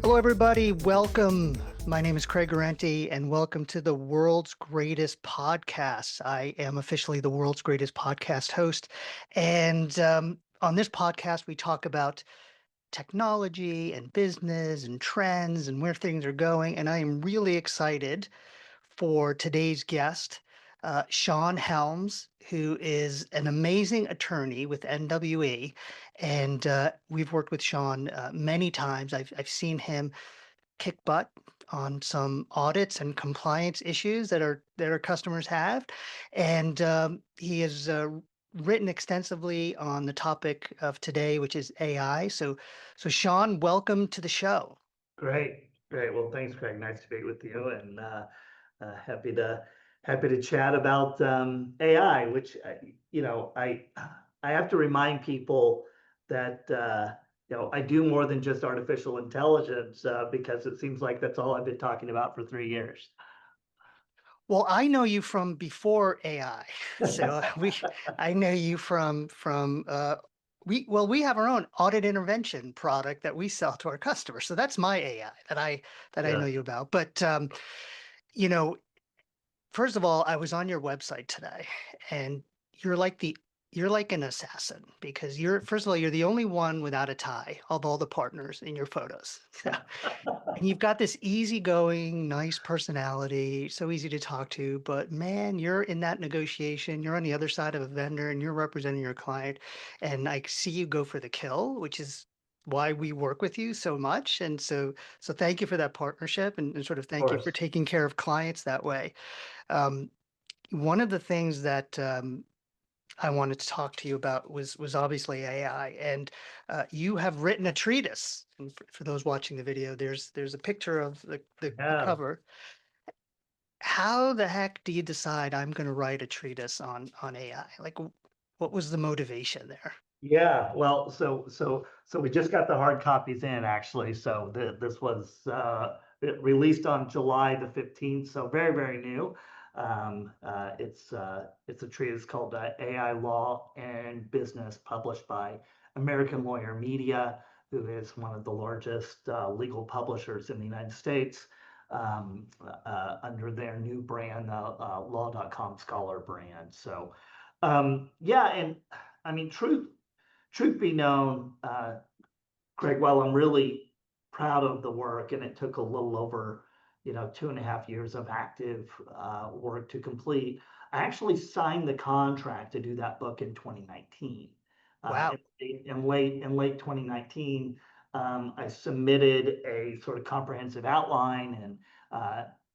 Hello, everybody. Welcome. My name is Craig Arenti, and welcome to the world's greatest podcast. I am officially the world's greatest podcast host. And on this podcast, we talk about technology and business and trends and where things are going. And I am really excited for today's guest, Shawn Helms, who is an amazing attorney with NWE. And we've worked with Shawn many times. I've seen him kick butt on some audits and compliance issues that our customers have, and he has written extensively on the topic of today, which is AI. So Shawn, welcome to the show. Great, great. Well, thanks, Craig. Nice to be with you, and happy to chat about AI. Which I have to remind people that I do more than just artificial intelligence because it seems like that's all I've been talking about for 3 years. Well, I know you from before AI, so I know you from we have our own audit intervention product that we sell to our customers. So that's my AI that I know Yeah. you about. But you know, first of all, I was on your website today, and you're like the you're like an assassin because you're first of all, you're the only one without a tie of all the partners in your photos. And you've got this easygoing, nice personality, so easy to talk to, but man, you're in that negotiation, you're on the other side of a vendor and you're representing your client. And I see you go for the kill, which is why we work with you so much. And so thank you for that partnership and sort of Of thank you for course. taking care of clients that way. Um, one of the things that I wanted to talk to you about was obviously AI, and you have written a treatise. And for those watching the video, there's a picture of the Yeah. cover. How the heck do you decide I'm going to write a treatise on AI? Like, what was the motivation there? Yeah, well, so we just got the hard copies in actually. So this was released on July the 15th, so very new. It's a treatise called AI Law and Business, published by American Lawyer Media, who is one of the largest legal publishers in the United States, under their new brand, Law.com Scholar brand. So yeah, and I mean, truth be known, Greg, while I'm really proud of the work, and it took a little over, 2.5 years of active work to complete, I actually signed the contract to do that book in 2019. Wow. In late 2019, I submitted a sort of comprehensive outline,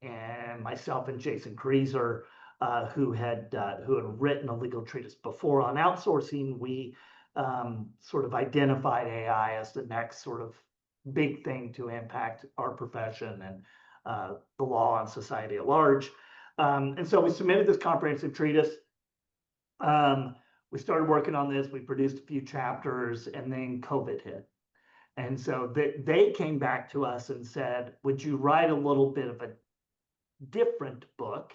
and myself and Jason Kreezer, who had written a legal treatise before on outsourcing, we sort of identified AI as the next sort of big thing to impact our profession and the law and society at large. And so we submitted this comprehensive treatise. We started working on this. We produced a few chapters, and then COVID hit. And so they came back to us and said, would you write a little bit of a different book?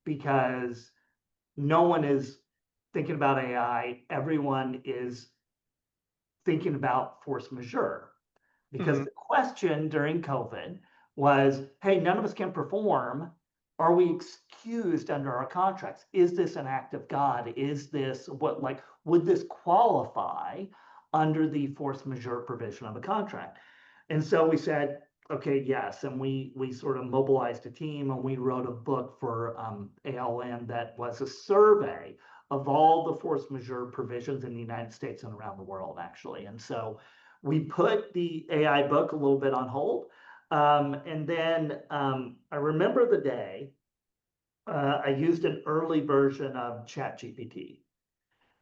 Because no one is thinking about AI. Everyone is thinking about force majeure, because Mhm. the question during COVID was, hey, none of us can perform. Are we excused under our contracts? Is this an act of God? Is this would this qualify under the force majeure provision of a contract? And so we said, okay, yes. And we sort of mobilized a team, and we wrote a book for ALM that was a survey of all the force majeure provisions in the United States and around the world, actually. And so we put the AI book a little bit on hold. And then I remember the day I used an early version of ChatGPT.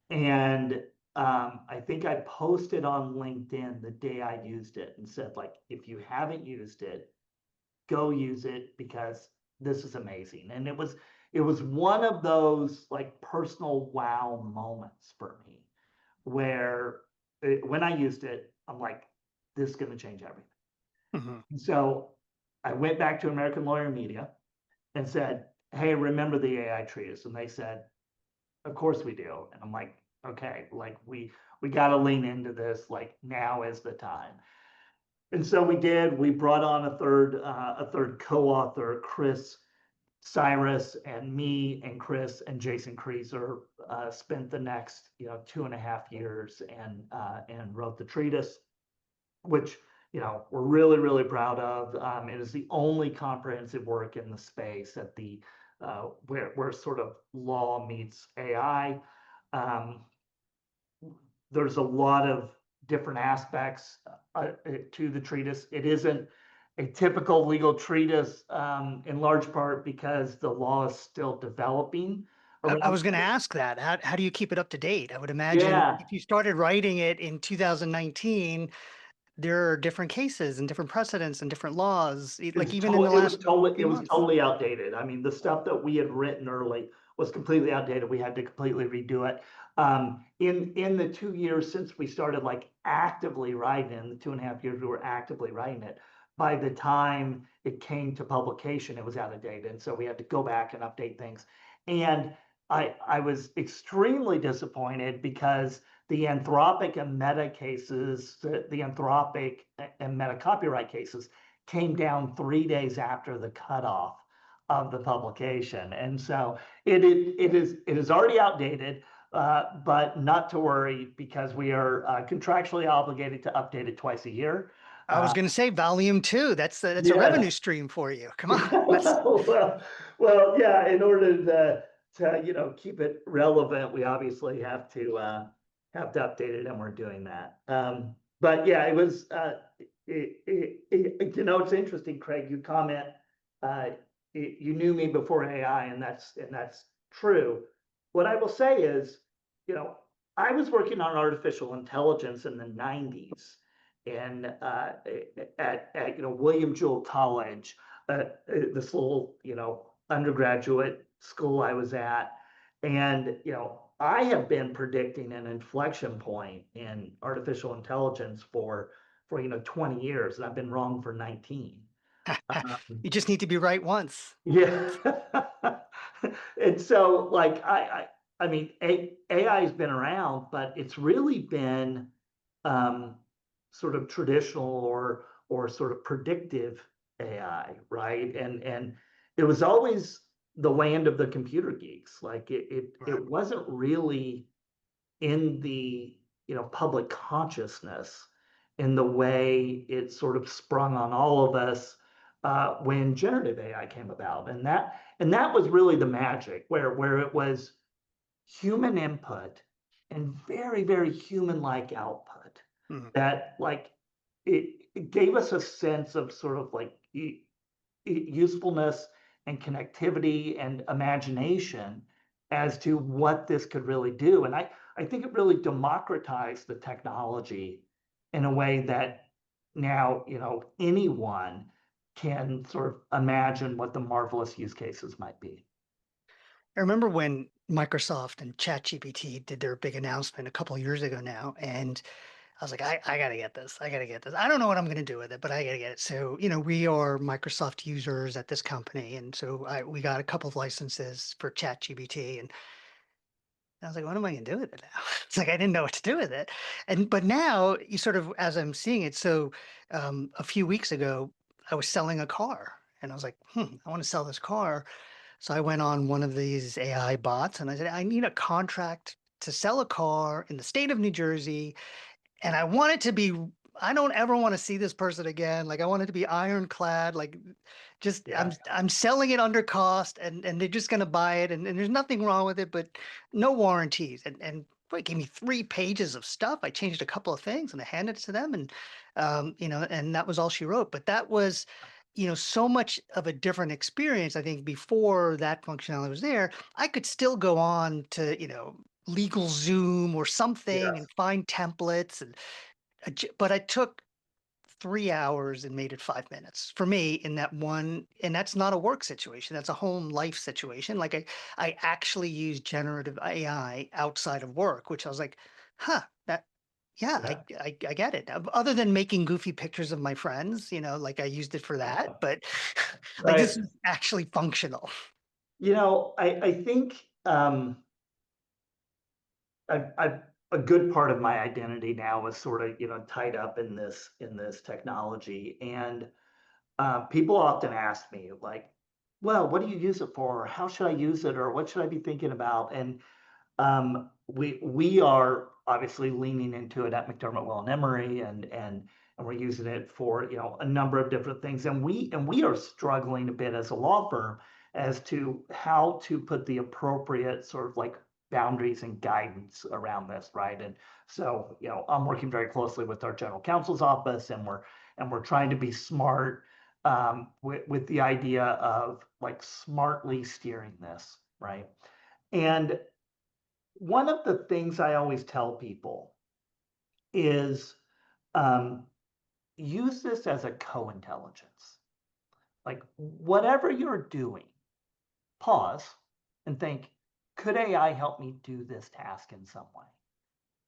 And I think I posted on LinkedIn the day I used it and said, like, if you haven't used it, go use it because this is amazing. And it was one of those like personal wow moments for me where when I used it, I'm like, this is going to change everything. Mhm. And so I went back to American Lawyer Media and said, hey, remember the AI treatise? And they said, of course we do. And I'm like, okay, like we got to lean into this. Like now is the time. And so we did. We brought on a third co-author, Chris Cyrus, and me and Chris and Jason Kreezer spent the next 2.5 years and wrote the treatise, which we're really really proud of. It is the only comprehensive work in the space at the where sort of law meets AI. Um, there's a lot of different aspects to the treatise. It isn't a typical legal treatise, in large part because the law is still developing I around. was going to ask that. How do you keep it up to date? I would imagine Yeah, if you started writing it in 2019, there are different cases and different precedents and different laws, like even in the last it few was months. totally outdated. I mean, the stuff that we had written early was completely outdated. We had to completely redo it. In the 2 years since we started like actively writing, in the 2.5 years we were actively writing it, by the time it came to publication, it was out of date. And so we had to go back and update things. And I was extremely disappointed because the Anthropic and Meta cases, the Anthropic and Meta copyright cases came down 3 days after the cutoff of the publication. And so it is already outdated, but not to worry because we are contractually obligated to update it twice a year. I was Uh, going to say volume two. That's a revenue yes. stream for you. Come on. That's well, well, yeah. In order to keep it relevant, we obviously have to update it, and we're doing that. But yeah, it was. It's interesting, Craig. You comment. Uh, you knew me before AI, and that's true. What I will say is, you know, I was working on artificial intelligence in the '90s, and at William Jewell College, this little undergraduate school I was at, and I have been predicting an inflection point in artificial intelligence for 20 years, and I've been wrong for 19. Um, you just need to be right once. yeah. And so like I mean AI has been around, but it's really been um sort of traditional or sort of predictive AI, right? And it was always the land of the computer geeks. Like Right. it wasn't really in the public consciousness in the way it sort of sprung on all of us when generative AI came about, and that was really the magic, where it was human input and very very human like output Mhm. that like it gave us a sense of sort of like usefulness and connectivity and imagination as to what this could really do. And I think it really democratized the technology in a way that now, anyone can sort of imagine what the marvelous use cases might be. I remember when Microsoft and ChatGPT did their big announcement a couple of years ago now, and I was like, I gotta get this. I gotta get this. I don't know what I'm gonna do with it, but I gotta get it. So, we are Microsoft users at this company, and so we got a couple of licenses for ChatGPT, and I was like, what am I gonna do with it now? It's like I didn't know what to do with it. But now you sort of as I'm seeing it, so a few weeks ago, I was selling a car and I was like, I want to sell this car. So I went on one of these AI bots and I said, I need a contract to sell a car in the state of New Jersey and I want it to be I don't ever want to see this person again. Like I want it to be ironclad. Like just Yeah. I'm selling it under cost and they're just gonna buy it and there's nothing wrong with it, but no warranties. And boy, it gave me 3 pages of stuff. I changed a couple of things and I handed it to them and and that was all she wrote. But that was so much of a different experience. I think before that functionality was there, I could still go on to, legal Zoom or something and Yes. find templates and but I took 3 hours and made it 5 minutes for me in that one, and that's not a work situation. That's a home life situation. Like I actually use generative AI outside of work, which I was like, huh, that yeah, Yeah. I get it. Other than making goofy pictures of my friends, like I used it for that, but like this Right. is actually functional. I think I've a good part of my identity now is sort of, tied up in this technology. And people often ask me like, well, what do you use it for? Or how should I use it? Or what should I be thinking about? And we are obviously leaning into it at McDermott Will and Emery, and we're using it for a number of different things. And we are struggling a bit as a law firm as to how to put the appropriate sort of like boundaries and guidance around this, right? And so I'm working very closely with our general counsel's office, and we're trying to be smart with the idea of like smartly steering this, right? And one of the things I always tell people is um, use this as a co-intelligence. Like whatever you're doing, pause and think, could AI help me do this task in some way?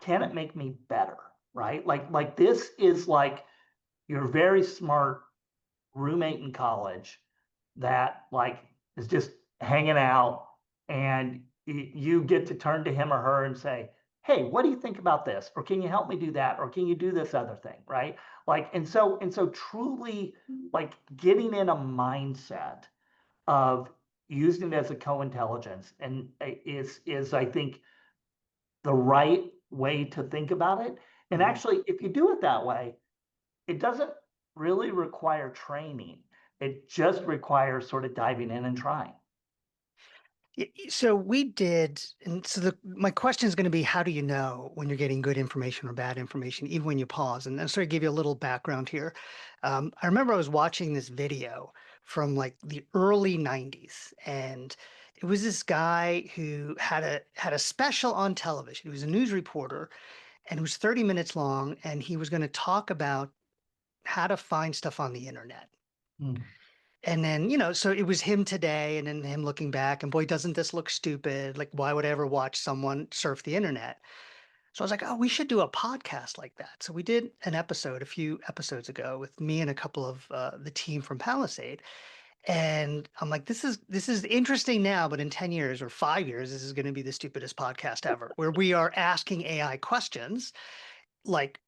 Can it make me better? Right? Like this is like your very smart roommate in college that like is just hanging out, and you get to turn to him or her and say, hey, what do you think about this, or can you help me do that, or can you do this other thing, right? Like, and so truly like getting in a mindset of using it as a co-intelligence and is I think the right way to think about it. And Mhm. actually if you do it that way, it doesn't really require training. It just requires sort of diving in and trying. So we did, and so my question is going to be, how do you know when you're getting good information or bad information, even when you pause? And I'll sort of give you a little background here. I remember I was watching this video from like the early 90s, and it was this guy who had a special on television. He was a news reporter, and it was 30 minutes long, and he was going to talk about how to find stuff on the internet. Mm. And then, so it was him today and then him looking back, and boy, doesn't this look stupid? Like, why would I ever watch someone surf the internet? So I was like, oh, we should do a podcast like that. So we did an episode a few episodes ago with me and a couple of the team from Palisade. And I'm like, this is interesting now, but in 10 years or 5 years, this is going to be the stupidest podcast ever, where we are asking AI questions like,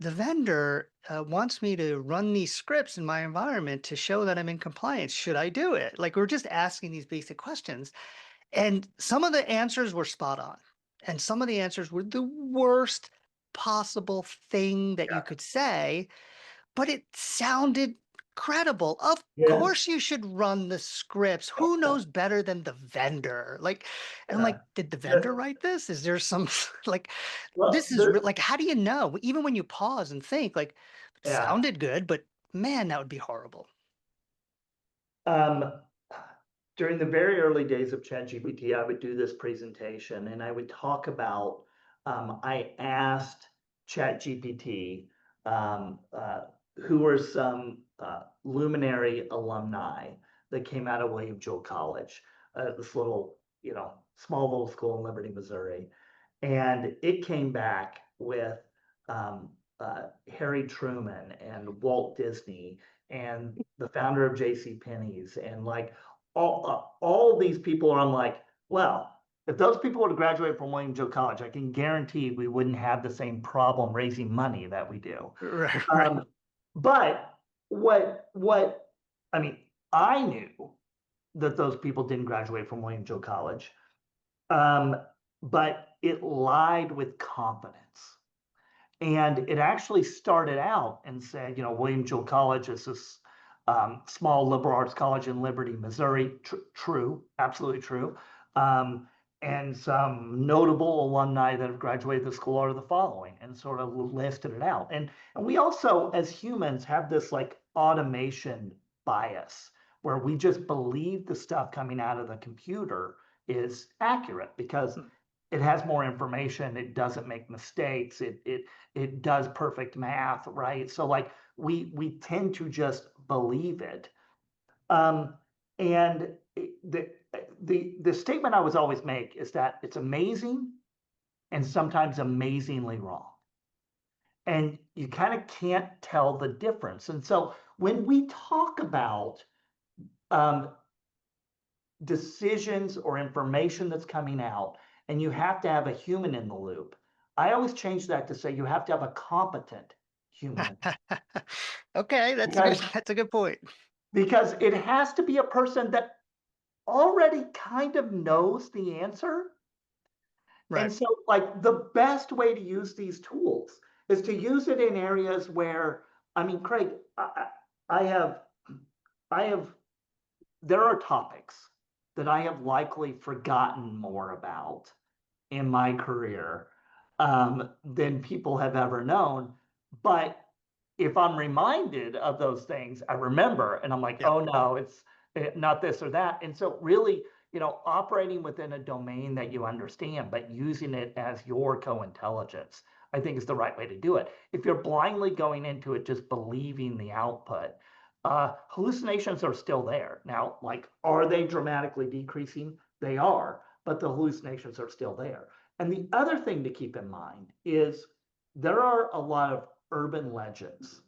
the vendor wants me to run these scripts in my environment to show that I'm in compliance. Should I do it? Like we're just asking these basic questions. And some of the answers were spot on. And some of the answers were the worst possible thing that you could say, but it sounded credible. Of Yeah. course you should run the scripts. Who knows better than the vendor? Like, and I'm Yeah. like, did the vendor Yeah. write this? Is there some like Well, this is like, how do you know? Even when you pause and think, like, it yeah. sounded good, but man, that would be horrible. Um, During the very early days of ChatGPT, I would do this presentation and I would talk about, I asked ChatGPT who were some luminary alumni that came out of William Jewell College, this little, small little school in Liberty, Missouri. And it came back with Harry Truman and Walt Disney and the founder of J.C. Penney's, and like all these people are. I'm like, well, if those people would have graduated from William Joe College, I can guarantee we wouldn't have the same problem raising money that we do. Right, right. Um, but what I mean, I knew that those people didn't graduate from William Joe College, um, but it lied with confidence. And it actually started out and said, William Jewell College is this small liberal arts college in Liberty, Missouri. True, absolutely true. Um, and some notable alumni that have graduated the school are the following, and sort of listed it out. And we also, as humans, have this like automation bias where we just believe the stuff coming out of the computer is accurate because it has more information, it doesn't make mistakes, it does perfect math, right? So like we tend to just believe it. Um, and the statement I was always make is that it's amazing and sometimes amazingly wrong. And you kind of can't tell the difference. And so when we talk about um, decisions or information that's coming out, and you have to have a human in the loop, I always change that to say you have to have a competent human Okay, because that's a good point. because it has to be a person that already kind of knows the answer. And Right. so, like, the best way to use these tools is to use it in areas where, I mean, Craig, I have, I have, there are topics that I have likely forgotten more about in my career than people have ever known. But if I'm reminded of those things, I remember and I'm like, Yep. oh no, it's not this or that. And so, really, operating within a domain that you understand, but using it as your co intelligence, I think is the right way to do it. If you're blindly going into it, just believing the output, hallucinations are still there. Now, like, are they dramatically decreasing? They are, but the hallucinations are still there. And the other thing to keep in mind is there are a lot of urban legends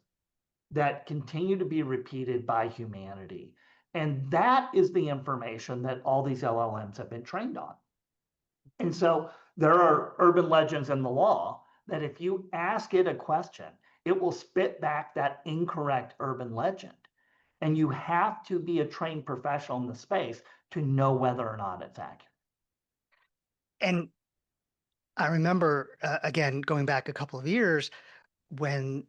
that continue to be repeated by humanity. And that is the information that all these LLMs have been trained on. And so there are urban legends in the law that if you ask it a question, it will spit back that incorrect urban legend. And you have to be a trained professional in the space to know whether or not it's accurate. And I remember, again, going back a couple of years when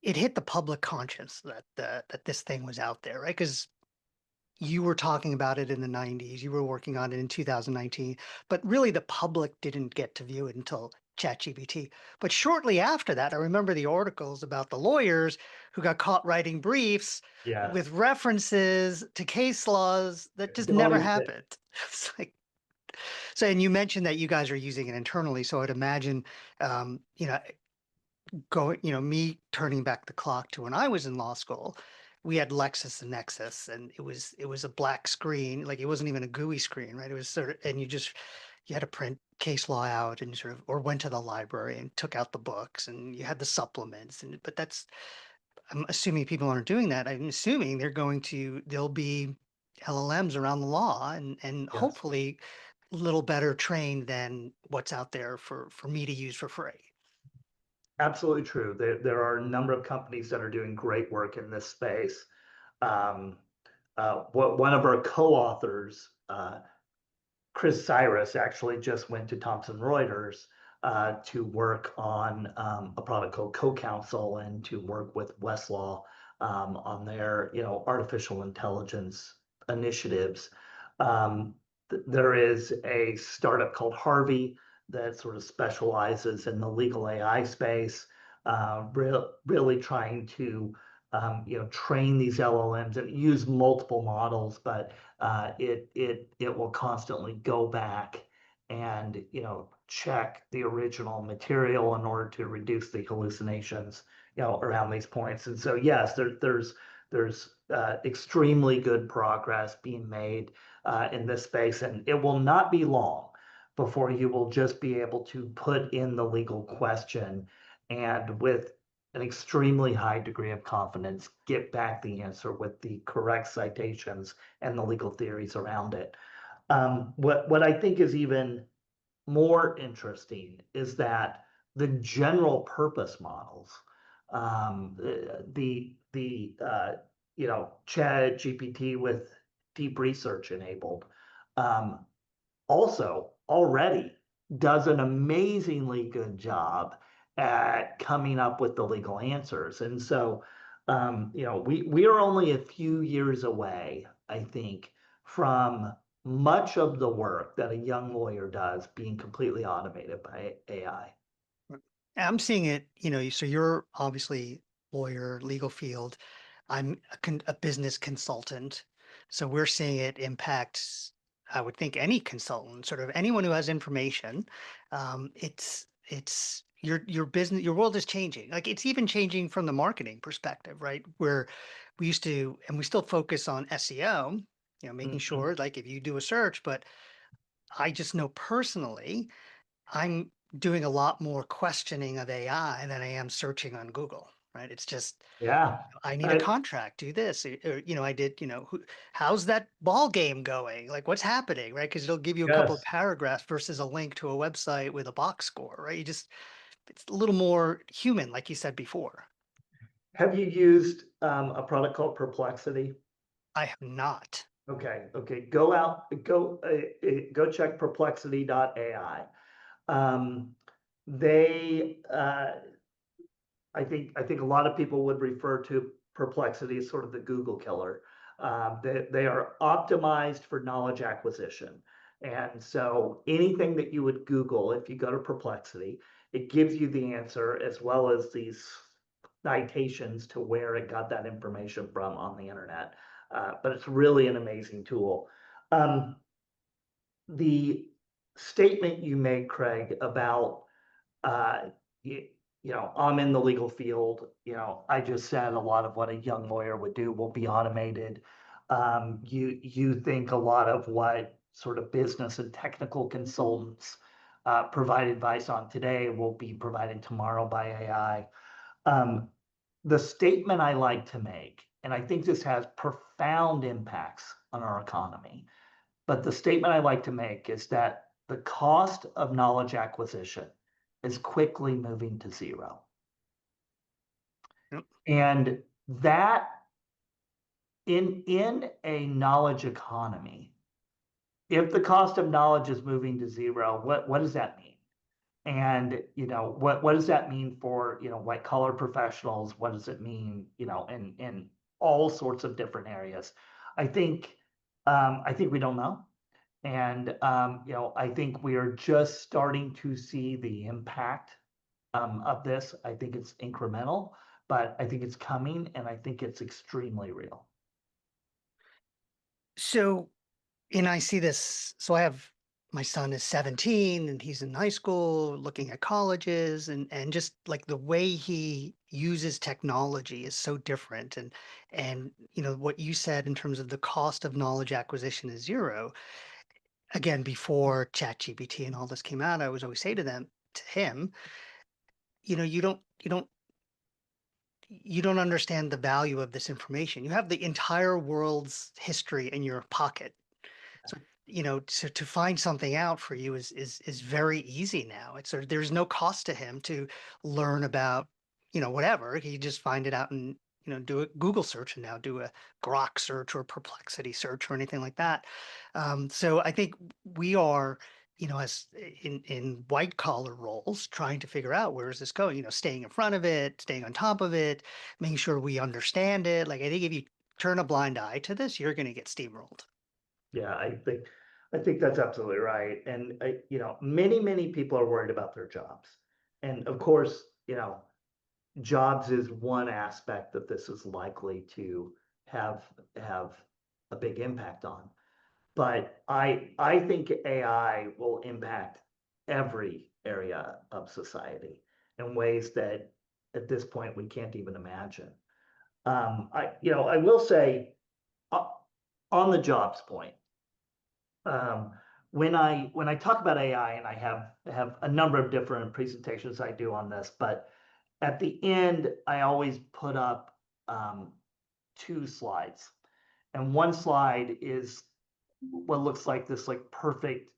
it hit the public conscience that this thing was out there, right? Because you were talking about it in the 90s, you were working on it in 2019, but really the public didn't get to view it until ChatGPT. But shortly after that, I remember the articles about the lawyers who got caught writing briefs Yes. with references to case laws that just Don't never even, happened. It's like, so, and you mentioned that you guys are using it internally. So I'd imagine, um, you know, me turning back the clock to when I was in law school, we had Lexis and Nexus, and it was a black screen, like it wasn't even a GUI screen, right? It was sort of, and you had to print case law out and sort of, or went to the library and took out the books, and you had the supplements, and but I'm assuming people aren't doing that. I'm assuming there'll be LLMs around the law, and yes. hopefully a little better trained than what's out there for me to use for free. Absolutely true. There are a number of companies that are doing great work in this space. Um, one of our co-authors, Chris Cyrus, actually just went to Thomson Reuters to work on a product called Co-Counsel and to work with Westlaw on their, artificial intelligence initiatives. There is a startup called Harvey that sort of specializes in the legal AI space, really trying to train these LLMs and use multiple models, but it will constantly go back and check the original material in order to reduce the hallucinations around these points. And so yes, there's extremely good progress being made in this space, and it will not be long before you will just be able to put in the legal question and with an extremely high degree of confidence get back the answer with the correct citations and the legal theories around it. What I think is even more interesting is that the general purpose models, Chat GPT with deep research enabled, um, also already does an amazingly good job at coming up with the legal answers. And so, we are only a few years away, I think, from much of the work that a young lawyer does being completely automated by AI. I'm seeing it, so you're obviously lawyer, legal field. I'm a business consultant. So we're seeing it impact, I would think, any consultant, sort of anyone who has information. It's your business, your world is changing. Like it's even changing from the marketing perspective, right? Where we used to, and we still focus on SEO, making Mhm. sure like if you do a search, but I just know personally, I'm doing a lot more questioning of AI than I am searching on Google. right? It's just, Yeah. I need a I, contract, do this, or, I did, how's that ball game going? Like, what's happening, right? Because it'll give you a couple of yes. paragraphs versus a link to a website with a box score, right? It's a little more human, like you said before. Have you used a product called Perplexity? I have not. Okay, okay. Go check perplexity.ai. They I think a lot of people would refer to Perplexity as sort of the Google killer. They are optimized for knowledge acquisition. And so anything that you would Google, if you go to Perplexity, it gives you the answer as well as these citations to where it got that information from on the internet. But it's really an amazing tool. Um, the statement you made, Craig, about uh, you, I'm in the legal field. I just said a lot of what a young lawyer would do will be automated. You think a lot of what sort of business and technical consultants provide advice on today will be provided tomorrow by AI. Um, the statement I like to make, and I think this has profound impacts on our economy, but the statement I like to make is that the cost of knowledge acquisition is quickly moving to zero. Yep. And that in a knowledge economy, if the cost of knowledge is moving to zero, what does that mean? And what does that mean for white collar professionals? What does it mean in all sorts of different areas? I think we don't know. And I think we are just starting to see the impact of this. I think it's incremental, but I think it's coming, and I think it's extremely real. So, and I see this. So I have my son is 17 and he's in high school looking at colleges, and just like the way he uses technology is so different. And what you said in terms of the cost of knowledge acquisition is zero. Again, before ChatGPT and all this came out, I was always say to him, you don't understand the value of this information. You have the entire world's history in your pocket. So, to find something out for you is very easy now. There's no cost to him to learn about, whatever. He just find it out and, do a Google search and now do a Grok search or Perplexity search or anything like that. So I think we are, as in white collar roles, trying to figure out where is this going, staying in front of it, staying on top of it, making sure we understand it. Like, I think if you turn a blind eye to this, you're going to get steamrolled. Yeah, I think that's absolutely right. And many people are worried about their jobs. And of course, jobs is one aspect that this is likely to have a big impact on. But I think AI will impact every area of society in ways that at this point we can't even imagine. I will say uh, on the jobs point, um, when I talk about AI, and I have a number of different presentations I do on this, but at the end I always put up two slides, and one slide is what looks like this like perfect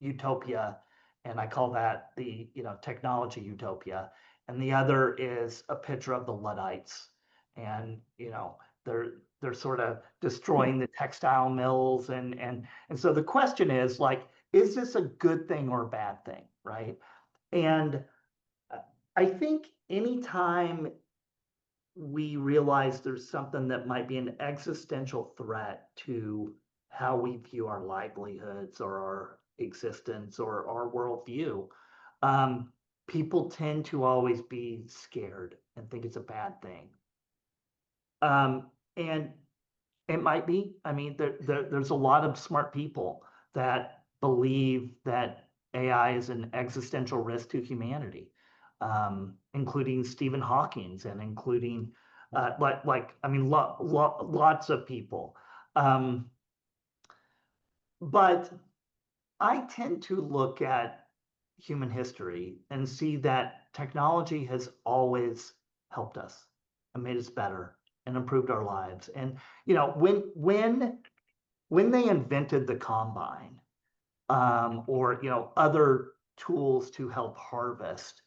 utopia, and I call that the technology utopia, and the other is a picture of the Luddites, and they're sort of destroying the textile mills, and so the question is like, is this a good thing or a bad thing, right? And I think anytime we realize there's something that might be an existential threat to how we view our livelihoods or our existence or our worldview, um, people tend to always be scared and think it's a bad thing. And it might be. I mean, there's a lot of smart people that believe that AI is an existential risk to humanity, including Stephen Hawking's and including I mean, lots of people. Um, but I tend to look at human history and see that technology has always helped us. and made us better and improved our lives. And when they invented the combine, or other tools to help harvest,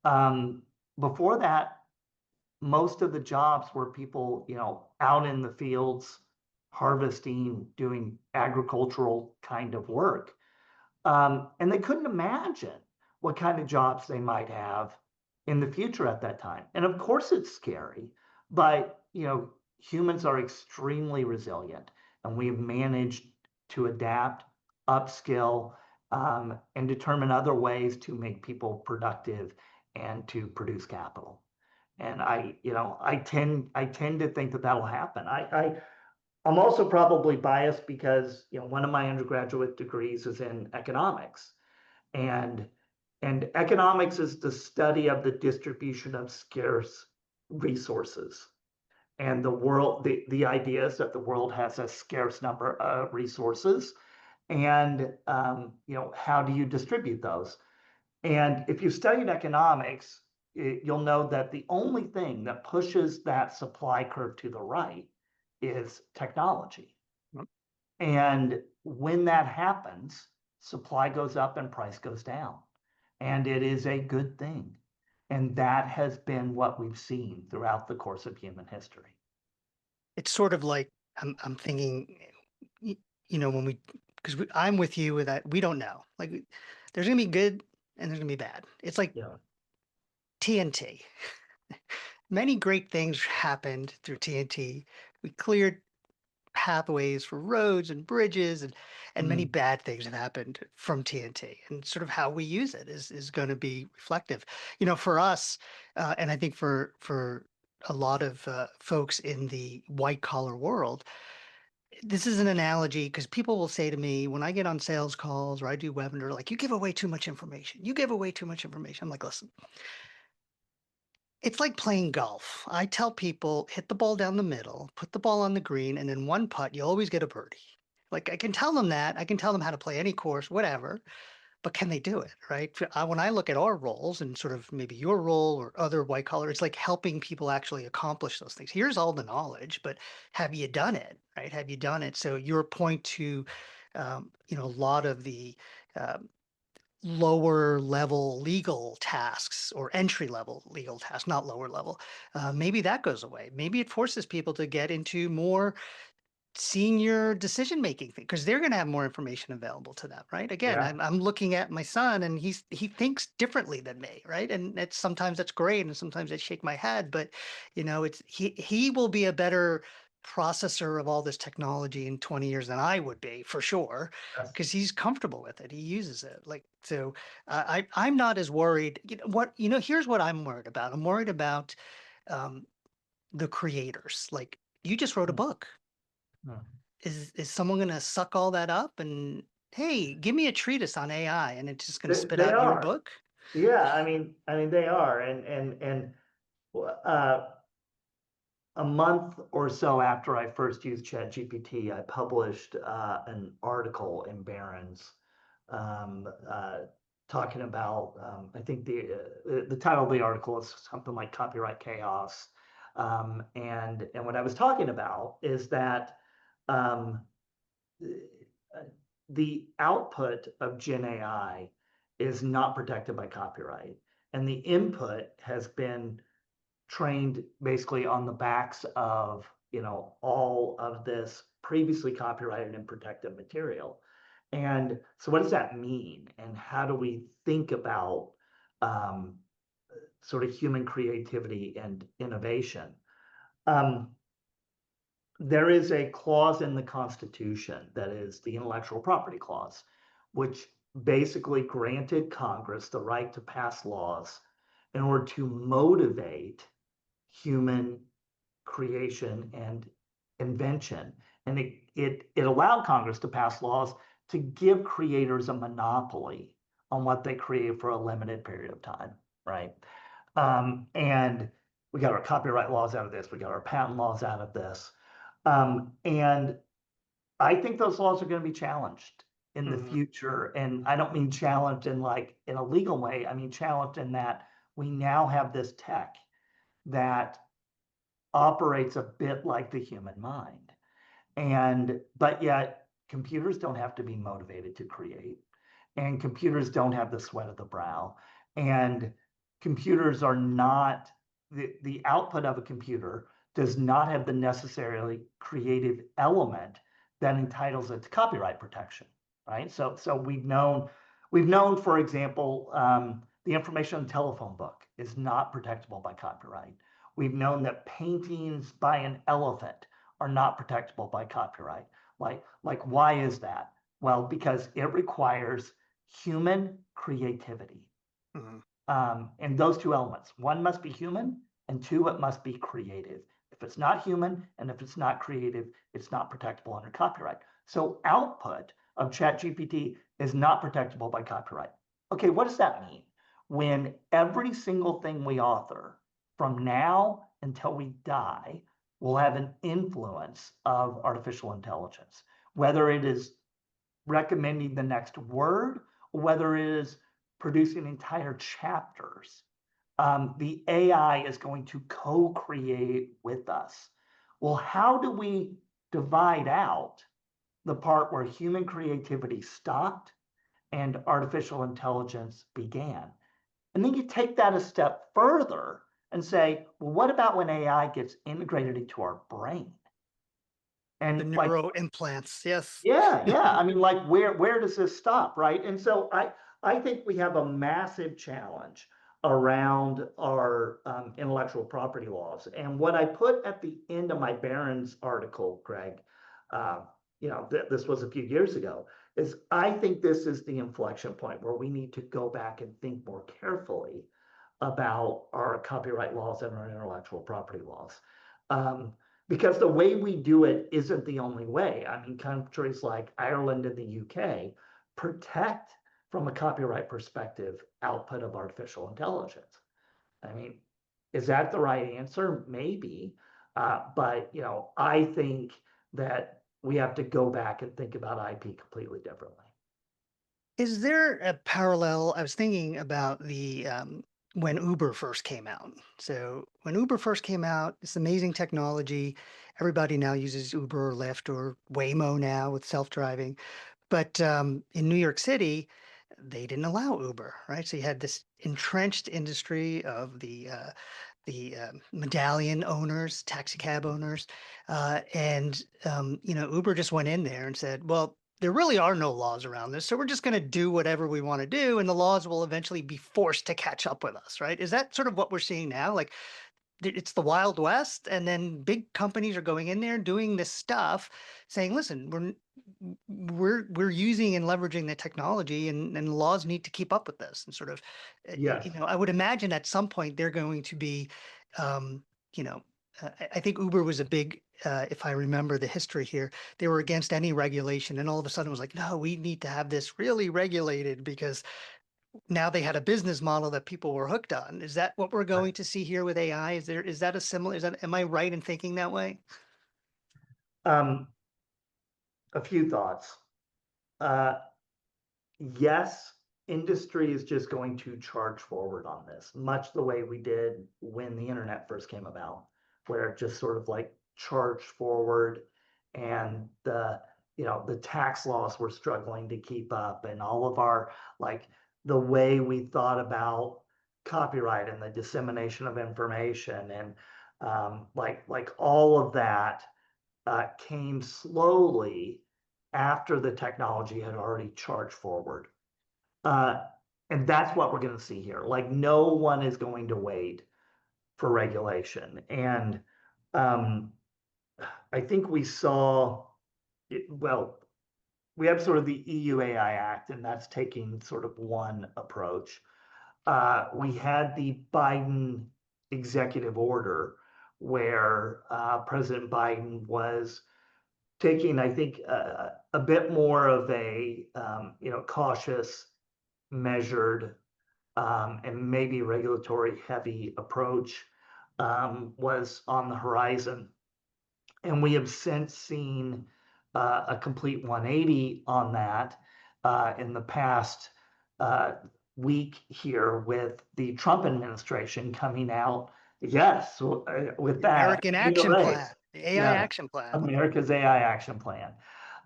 um, before that, most of the jobs were people, out in the fields harvesting, doing agricultural kind of work. And they couldn't imagine what kind of jobs they might have in the future at that time. And of course, it's scary, but humans are extremely resilient, and we've managed to adapt, upskill, and determine other ways to make people productive and to produce capital. And I tend to think that that'll happen. I'm also probably biased because one of my undergraduate degrees is in economics, and economics is the study of the distribution of scarce resources, and the idea is that the world has a scarce number of resources, and how do you distribute those? And if you studied economics, you'll know that the only thing that pushes that supply curve to the right is technology. Yep. And when that happens, supply goes up and price goes down. And it is a good thing. And that has been what we've seen throughout the course of human history. It's sort of like I'm thinking, when because I'm with you with that. We don't know. Like, there's gonna be good and there's gonna be bad. It's like Yeah. TNT. Many great things happened through TNT. We cleared pathways for roads and bridges, and many Mm. bad things have happened from TNT. And sort of how we use it is going to be reflective. For us, and I think for a lot of folks in the white collar world, this is an analogy because people will say to me when I get on sales calls or I do webinar, like, you give away too much information. You give away too much information. I'm like, listen, it's like playing golf. I tell people, hit the ball down the middle, put the ball on the green, and in one putt, you always get a birdie. Like, I can tell them that. I can tell them how to play any course, whatever, but can they do it, right? When I look at our roles and sort of maybe your role or other white collar, it's like helping people actually accomplish those things. Here's all the knowledge, but have you done it, right? Have you done it? So your point to, a lot of the um, lower level legal tasks or entry level legal tasks, not lower level, maybe that goes away. Maybe it forces people to get into more senior decision making thing because they're going to have more information available to them, right? Again, Yeah. I'm looking at my son and he thinks differently than me, right? And it's sometimes that's great and sometimes I shake my head, but it's he will be a better processor of all this technology in 20 years than I would be for sure That's, because he's comfortable with it. He uses it. Like, so I'm not as worried. Here's what I'm worried about. I'm worried about um, the creators. Like, you just wrote a mm, book. mm. Is someone going to suck all that up and, hey, give me a treatise on AI, and it's just going to spit They out your are. book? Yeah. I mean, they are. And uh, a month or so after I first used ChatGPT, I published an article in Barron's, um, uh, talking about. I think the title of the article is something like "Copyright Chaos," and what I was talking about is that um, the output of Gen AI is not protected by copyright, and the input has been trained basically on the backs of all of this previously copyrighted and protected material. And so what does that mean, and how do we think about um, sort of human creativity and innovation? um, there is a clause in the Constitution that is the intellectual property clause, which basically granted Congress the right to pass laws in order to motivate human creation and invention. And it allowed Congress to pass laws to give creators a monopoly on what they create for a limited period of time, right? And we got our copyright laws out of this, we got our patent laws out of this. And I think those laws are going to be challenged in the Mhm. future. And I don't mean challenged in a legal way. I mean challenged in that we now have this tech that operates a bit like the human mind. But yet computers don't have to be motivated to create, and computers don't have the sweat of the brow, and computers are not the output of a computer does not have the necessarily creative element that entitles it to copyright protection, right? So we've known, for example, the information on the telephone book is not protectable by copyright. We've known that paintings by an elephant are not protectable by copyright. Like why is that? Well, because it requires human creativity. Mhm. And those two elements, one must be human, and two, it must be creative. If it's not human and if it's not creative, it's not protectable under copyright. So output of ChatGPT is not protectable by copyright. Okay, what does that mean? When every single thing we author from now until we die will have an influence of artificial intelligence, whether it is recommending the next word, or whether it is producing entire chapters. The AI is going to co-create with us. Well, how do we divide out the part where human creativity stopped and artificial intelligence began? And then you take that a step further and say, well, what about when AI gets integrated into our brain? The And like, neuro implants, yes. yeah. I mean, like, where does this stop, right? And so I think we have a massive challenge around our intellectual property laws. And what I put at the end of my Barron's article, Craig, uh, this was a few years ago, is I think this is the inflection point where we need to go back and think more carefully about our copyright laws and our intellectual property laws. Um, because the way we do it isn't the only way. I mean, countries like Ireland and the UK protect, from a copyright perspective, output of artificial intelligence. I mean, is that the right answer? Maybe. But, I think that we have to go back and think about IP completely differently. Is there a parallel? I was thinking about the when Uber first came out. So when Uber first came out, it's amazing technology. Everybody now uses Uber or Lyft or Waymo now with self-driving. But in New York City, they didn't allow Uber, right? So you had this entrenched industry of the medallion owners, taxi cab owners, and Uber just went in there and said, "Well, there really are no laws around this, so we're just going to do whatever we want to do, and the laws will eventually be forced to catch up with us." Right? Is that sort of what we're seeing now? Like it's the Wild West, and then big companies are going in there doing this stuff, saying, "Listen, we're using and leveraging the technology, and laws need to keep up with this." And sort of, Yes. I would imagine at some point they're going to be, um, you know, I think Uber was a big. If I remember the history here, they were against any regulation, and all of a sudden it was like, no, we need to have this really regulated because now they had a business model that people were hooked on. Is that what we're going to see here with AI? Is that a similar, am I right in thinking that way? Um, a few thoughts. Uh, yes, industry is just going to charge forward on this, much the way we did when the internet first came about, where it just sort of like charged forward, and the tax laws were struggling to keep up, and all of our, like, the way we thought about copyright and the dissemination of information, and like all of that came slowly after the technology had already charged forward. Uh, and that's what we're going to see here. Like, no one is going to wait for regulation. And um, I think we saw, well, we have sort of the EU AI Act, and that's taking sort of one approach. We had the Biden executive order where President Biden was taking, I think, a bit more of a cautious, measured, and maybe regulatory heavy approach was on the horizon. And we have since seen a complete 180 on that in the past uh, week here, with the Trump administration coming out Yes, with The that, American in the Action Plan, race. the AI Yeah, Action Plan. America's AI Action Plan.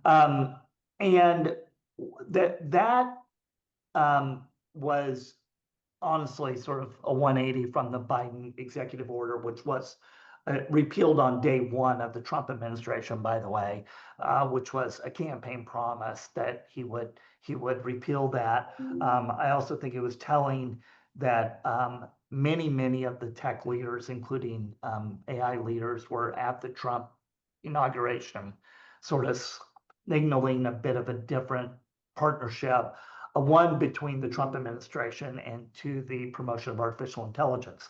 Um, and that was honestly sort of a 180 from the Biden executive order, which was repealed on day one of the Trump administration, by the way, which was a campaign promise that he would repeal that. I also think it was telling that many of the tech leaders, including AI leaders, were at the Trump inauguration, sort of signaling a bit of a different partnership, one between the Trump administration and to the promotion of artificial intelligence.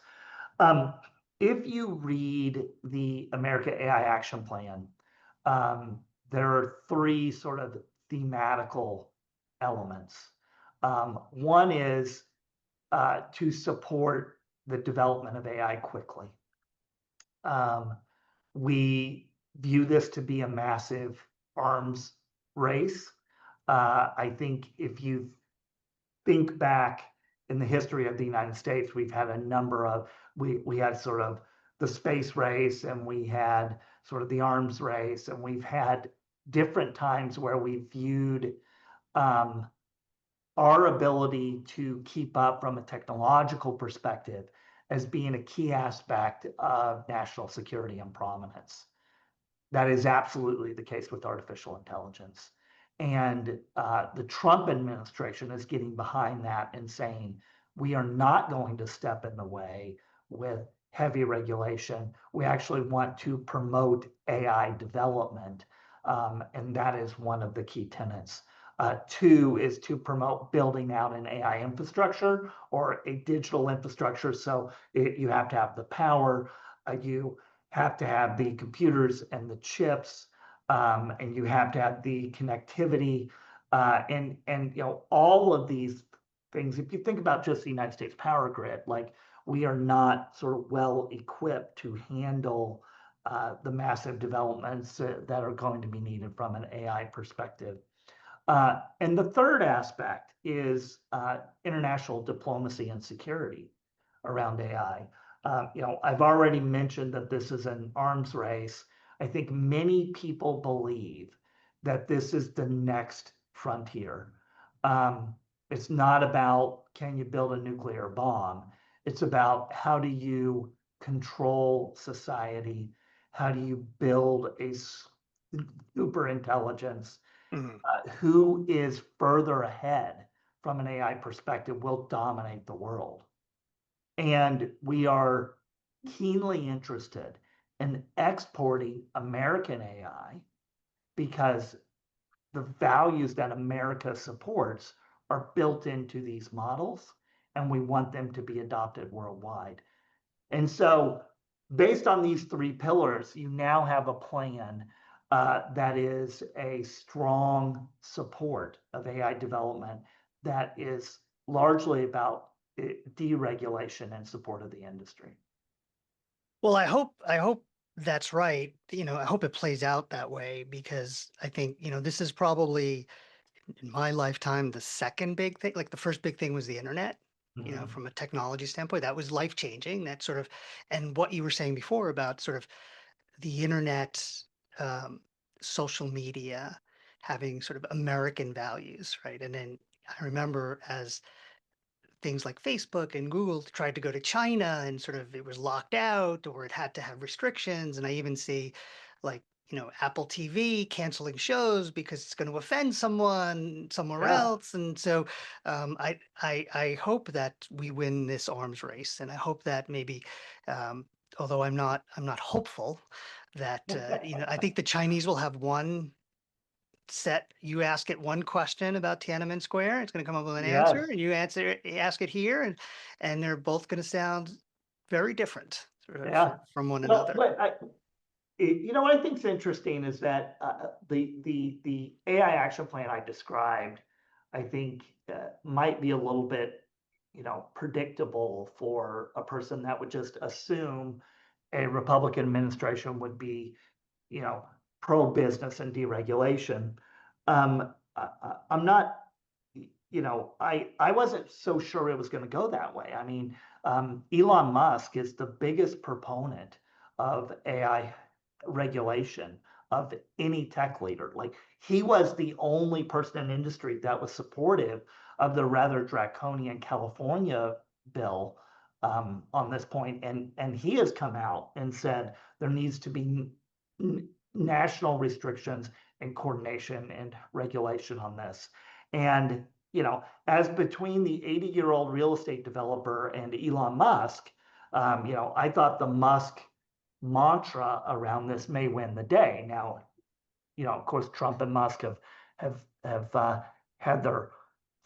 Um, if you read the America AI Action Plan, there are three sort of thematical elements. One is to support the development of AI quickly. Um, we view this to be a massive arms race. I think if you think back in the history of the United States, we've had a number of, we had sort of the space race, and we had sort of the arms race, and we've had different times where we viewed um, our ability to keep up from a technological perspective as being a key aspect of national security and prominence. That is absolutely the case with artificial intelligence. And the Trump administration is getting behind that and saying, we are not going to step in the way with heavy regulation. We actually want to promote AI development. And that is one of the key tenets. Two is to promote building out an AI infrastructure or a digital infrastructure. So you have to have the power, you have to have the computers and the chips, and you have to have the connectivity, and all of these things. If you think about just the United States power grid, like we are not sort of well equipped to handle the massive developments that are going to be needed from an AI perspective. And the third aspect is international diplomacy and security around AI. I've already mentioned that this is an arms race. I think many people believe that this is the next frontier. Um, it's not about can you build a nuclear bomb. It's about how do you control society? How do you build a super intelligence Mhm. who is further ahead from an AI perspective will dominate the world. And we are keenly interested in exporting American AI because the values that America supports are built into these models, and we want them to be adopted worldwide. And so, based on these three pillars, you now have a plan that is a strong support of AI development that is largely about deregulation and support of the industry. Well, I hope that's right. I hope it plays out that way because I think, this is probably in my lifetime the second big thing. Like the first big thing was the internet, Mhm. from a technology standpoint. That was life changing. That sort of, and what you were saying before about sort of the internet, um, social media having sort of American values, right? And then I remember as things like Facebook and Google tried to go to China and sort of it was locked out or it had to have restrictions. And I even see like, Apple TV canceling shows because it's going to offend someone somewhere Yeah, else. And so I hope that we win this arms race. And I hope that maybe, um, although I'm not hopeful that, I think the Chinese will have one set. You ask it one question about Tiananmen Square, it's going to come up with an answer, yes, and ask it here, and they're both going to sound very different yeah. from one Well, another. but what I think is interesting is that the AI action plan I described, I think might be a little bit, predictable for a person that would just assume a Republican administration would be, pro-business and deregulation. I'm not, I wasn't so sure it was going to go that way. I mean, Elon Musk is the biggest proponent of AI regulation of any tech leader. Like he was the only person in industry that was supportive of the rather draconian California bill on this point, and he has come out and said there needs to be national restrictions and coordination and regulation on this. And as between the 80-year-old real estate developer and Elon Musk, I thought the Musk mantra around this may win the day. Now, of course, Trump and Musk have had their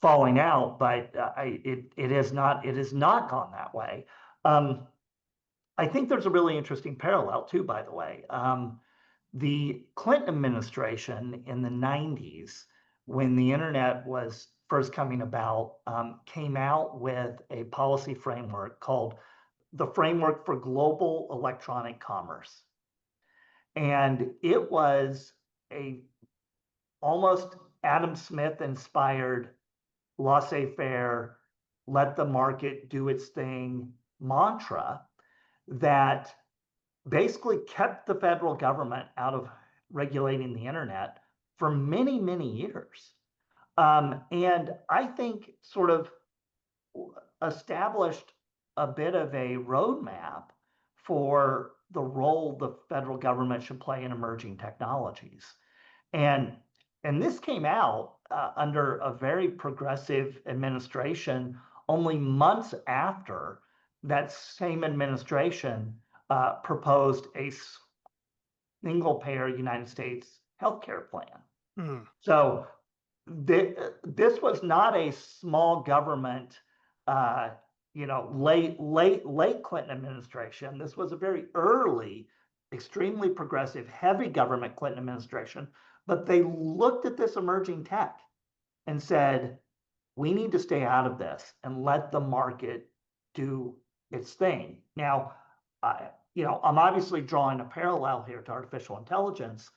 falling out, but it is not gone that way. I think there's a really interesting parallel too, by the way. The Clinton administration in the 90s, when the internet was first coming about, came out with a policy framework called the Framework for Global Electronic Commerce. And it was a almost Adam Smith inspired laissez-faire, let the market do its thing mantra that basically kept the federal government out of regulating the internet for many, many years. And I think sort of established a bit of a roadmap for the role the federal government should play in emerging technologies. And and this came out under a very progressive administration only months after that same administration proposed a single payer United States healthcare plan. Mm. So this was not a small government, late Clinton administration. This was a very early, extremely progressive, heavy government Clinton administration. But they looked at this emerging tech and said, we need to stay out of this and let the market do its thing. Now, I'm obviously drawing a parallel here to artificial intelligence.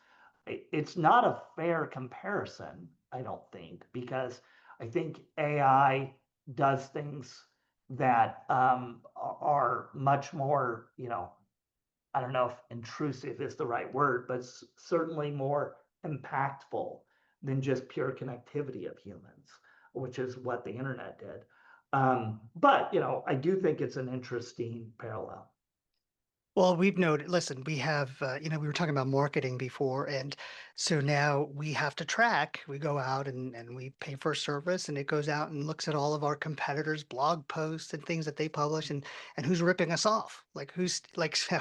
It's not a fair comparison, I don't think, because I think AI does things that are much more, I don't know if intrusive is the right word, but certainly more impactful than just pure connectivity of humans, which is what the internet did. But I do think it's an interesting parallel. Well, we've noted, listen, we have, we were talking about marketing before. And so now we have to track, we go out and we pay for a service and it goes out and looks at all of our competitors' blog posts and things that they publish and who's ripping us off. Like who's like, so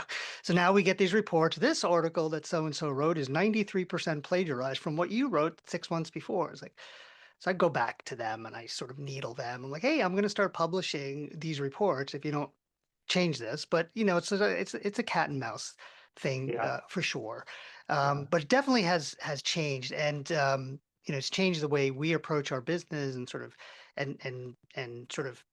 now we get these reports. This article that so-and-so wrote is 93% plagiarized from what you wrote 6 months before. It's like, so I go back to them and I sort of needle them. I'm like, hey, I'm going to start publishing these reports if you don't change this. But it's a cat and mouse thing Yeah, for sure. yeah, But it definitely has changed, and it's changed the way we approach our business and sort of and sort of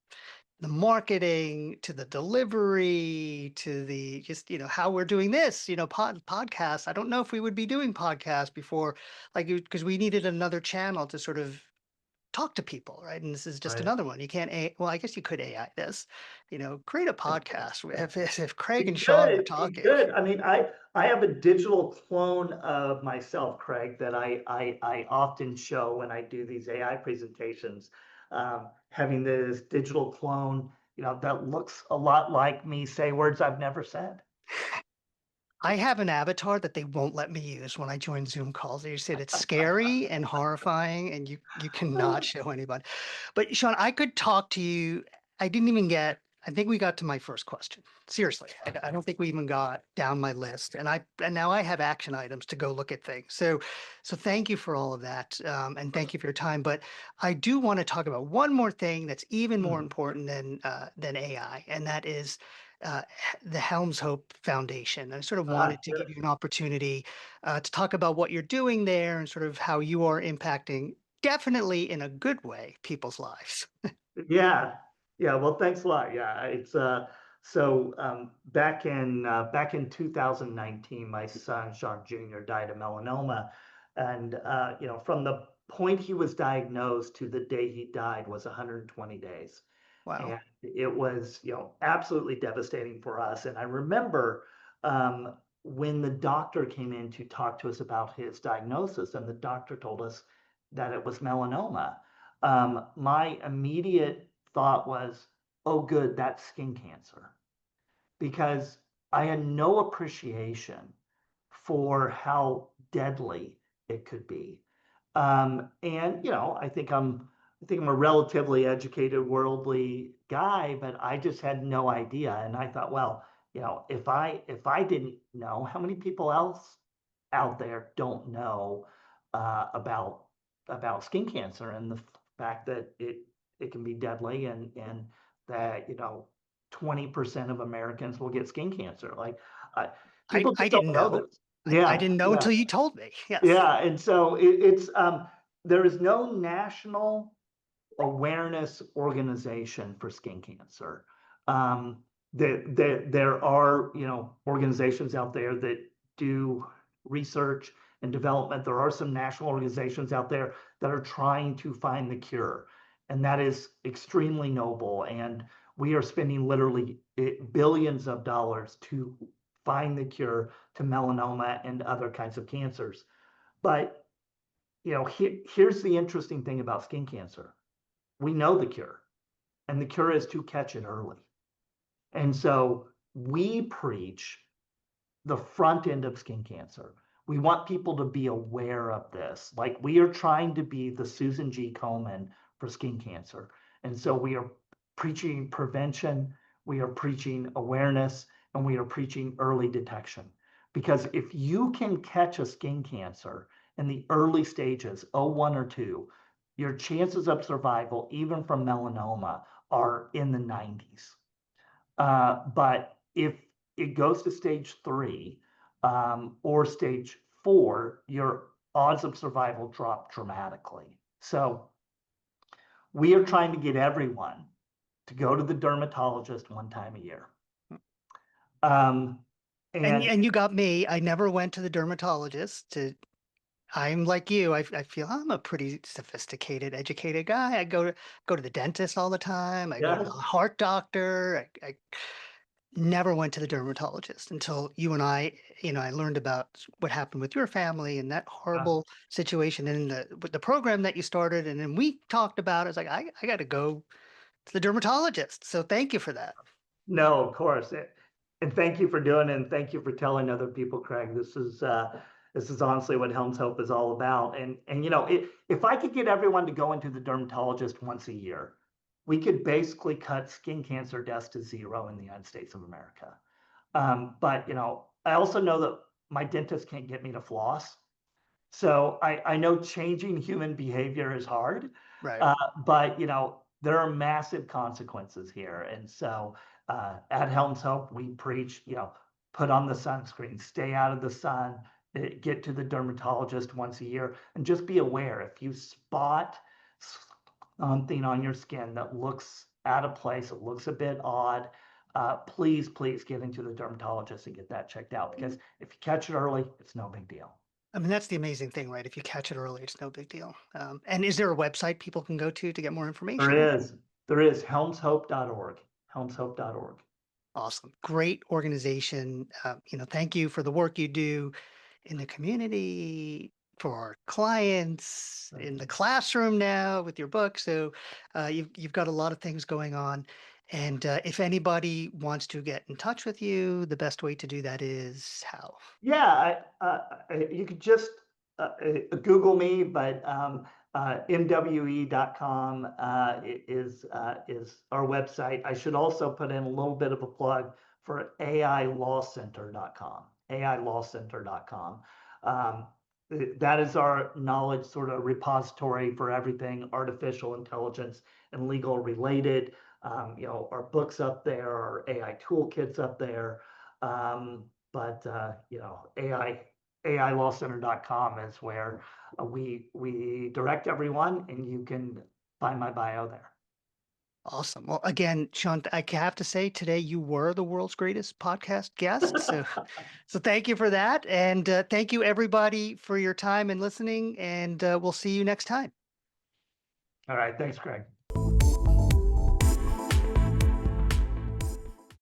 the marketing to the delivery to the just how we're doing this podcasts. I don't know if we would be doing podcasts before, like, because we needed another channel to sort of talk to people, right? And this is just right. another one. You can't well, I guess you could AI this, create a podcast if Craig and You Shawn were could, you talking. could. I mean, I have a digital clone of myself, Craig, that I often show when I do these AI presentations. Having this digital clone, that looks a lot like me, say words I've never said. I have an avatar that they won't let me use when I join Zoom calls. They said it's scary and horrifying, and you cannot show anybody. But Shawn, I could talk to you. I didn't even get. I think we got to my first question. Seriously, I don't think we even got down my list, and now I have action items to go look at things. So thank you for all of that, and thank you for your time. But I do want to talk about one more thing that's even more Hmm. important than AI, and that is uh, the Helms Hope Foundation. I sort of wanted to give Yes. you an opportunity to talk about what you're doing there and sort of how you are impacting, definitely in a good way, people's lives. Yeah. Yeah. Well, thanks a lot. Yeah. It's so back in 2019, my son Sean Jr. died of melanoma, and from the point he was diagnosed to the day he died was 120 days. Wow. And it was, absolutely devastating for us. And I remember when the doctor came in to talk to us about his diagnosis, and the doctor told us that it was melanoma. My immediate thought was, oh, good, that's skin cancer, because I had no appreciation for how deadly it could be. And I think I'm a relatively educated, worldly guy, but I just had no idea. And I thought, well, if I didn't know, how many people else out there don't know about skin cancer and the fact that it can be deadly, and that 20% of Americans will get skin cancer. Like, people I just don't didn't know know. this. I Yeah, didn't know yeah. until you told me. Yes. Yeah, and so it's there is no national awareness organization for skin cancer. Um, there are organizations out there that do research and development. There are some national organizations out there that are trying to find the cure, and that is extremely noble. And we are spending literally billions of dollars to find the cure to melanoma and other kinds of cancers. But here's the interesting thing about skin cancer. We know the cure, and the cure is to catch it early. And so we preach the front end of skin cancer. We want people to be aware of this. Like, we are trying to be the Susan G. Komen for skin cancer. And so we are preaching prevention, we are preaching awareness, and we are preaching early detection. Because if you can catch a skin cancer in the early stages, 01 or 2, your chances of survival, even from melanoma, are in the 90s. But if it goes to stage 3 or stage 4, your odds of survival drop dramatically. So we are trying to get everyone to go to the dermatologist one time a year. Um, and And you got me. I never went to the dermatologist. I'm like you. I feel I'm a pretty sophisticated, educated guy. I go to the dentist all the time. I go to the yes, heart doctor. I never went to the dermatologist until you and I learned about what happened with your family and that uh, horrible situation and with the program that you started. And then we talked about it. It's like, I got to go to the dermatologist. So thank you for that. no, of course. And thank you for doing it, and thank you for telling other people, Craig. This is honestly what Helms Hope is all about. And if I could get everyone to go into the dermatologist once a year, we could basically cut skin cancer deaths to zero in the United States of America. But I also know that my dentist can't get me to floss. So I know changing human behavior is hard, Right. but there are massive consequences here. And so at Helms Hope, we preach, put on the sunscreen, stay out of the sun, get to the dermatologist once a year, and just be aware if you spot something on your skin that looks out of place, it looks a bit odd. Please get into the dermatologist and get that checked out, because if you catch it early, it's no big deal. I mean, that's the amazing thing, right? If you catch it early, it's no big deal. And is there a website people can go to get more information? There is. There is helmshope.org. Helmshope.org. Awesome. Great organization. Thank you for the work you do in the community, for our clients, in the classroom now with your book. So you've got a lot of things going on. And if anybody wants to get in touch with you, the best way to do that is how? Yeah, you could just Google me, but mwe.com is our website. I should also put in a little bit of a plug for ailawcenter.com. ailawcenter.com. Um, that is our knowledge sort of repository for everything artificial intelligence and legal related. Our books up there, our AI toolkits up there. But ailawcenter.com is where we direct everyone, and you can find my bio there. Awesome. Well, again, Shawn, I have to say today you were the world's greatest podcast guest. So thank you for that. And thank you everybody for your time and listening. And we'll see you next time. All right, thanks, Craig.